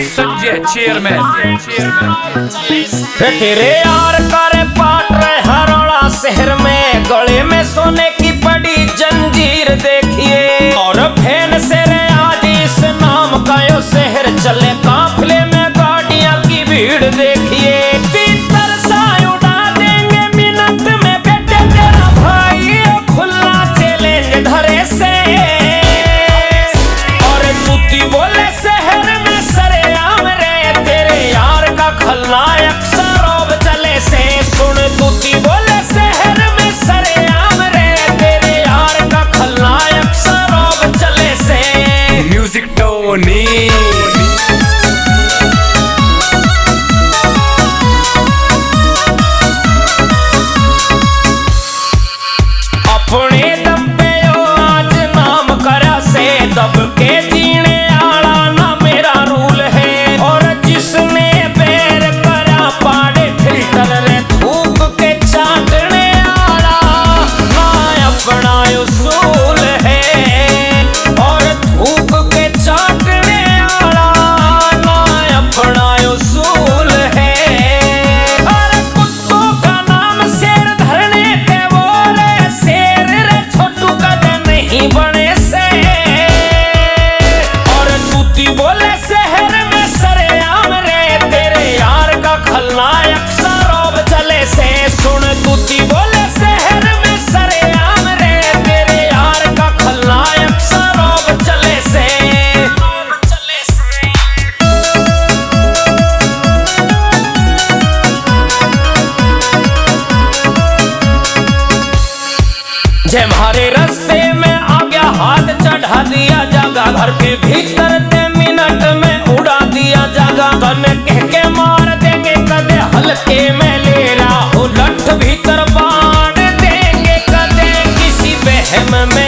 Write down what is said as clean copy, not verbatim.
Sanjay chairman तेरे यार करे पाट रहे हरोड़ा शहर में, गले में सोने की बड़ी जंजीर देखिए। और फैन से रे आज इस नाम का यो शहर चले, काफिले में गाड़ियां की भीड़ देखिए। तीतर सा उड़ा देंगे मिनट में बेटे तेरा भाई, खुला चैलेंज धरे से। और तूती बोले शहर में सरेआम रे, तेरे यार का खलनायक सरोब चले से। सुन तूती बोले शहर में सरेआम रे, तेरे यार का खलनायक सरोब चले से। म्यूजिक टोनी अपने दम पे यो आज नाम करा से, दब के जीने आला ना मेरा रूल है। और जिसने पैर करा पाड़े फिल्टर रे, थूक के चाटने आला ना अपना उसूल है। और थूक के चाटने आला ना अपना उसूल है। और कुत्तों का नाम शेर धरने के वो रे, शेर रे छोटू कदे नहीं बने से। और तूती बोले शहर में सरेआम रे, तेरे यार का खलनायक सरोब चले से। सुन तूती बोले शहर में सरेआम रे, तेरे यार का खलनायक सरोब चले से। जय मारे रास्ते में आ गया हाथ चढ़ा दिया जागा, घर के भीतर ते मिनट में उड़ा दिया जागा। कन कह के मार देंगे कदे हल्के में ले रहा हो, लठ भीतर बांट देंगे कदे किसी बहम में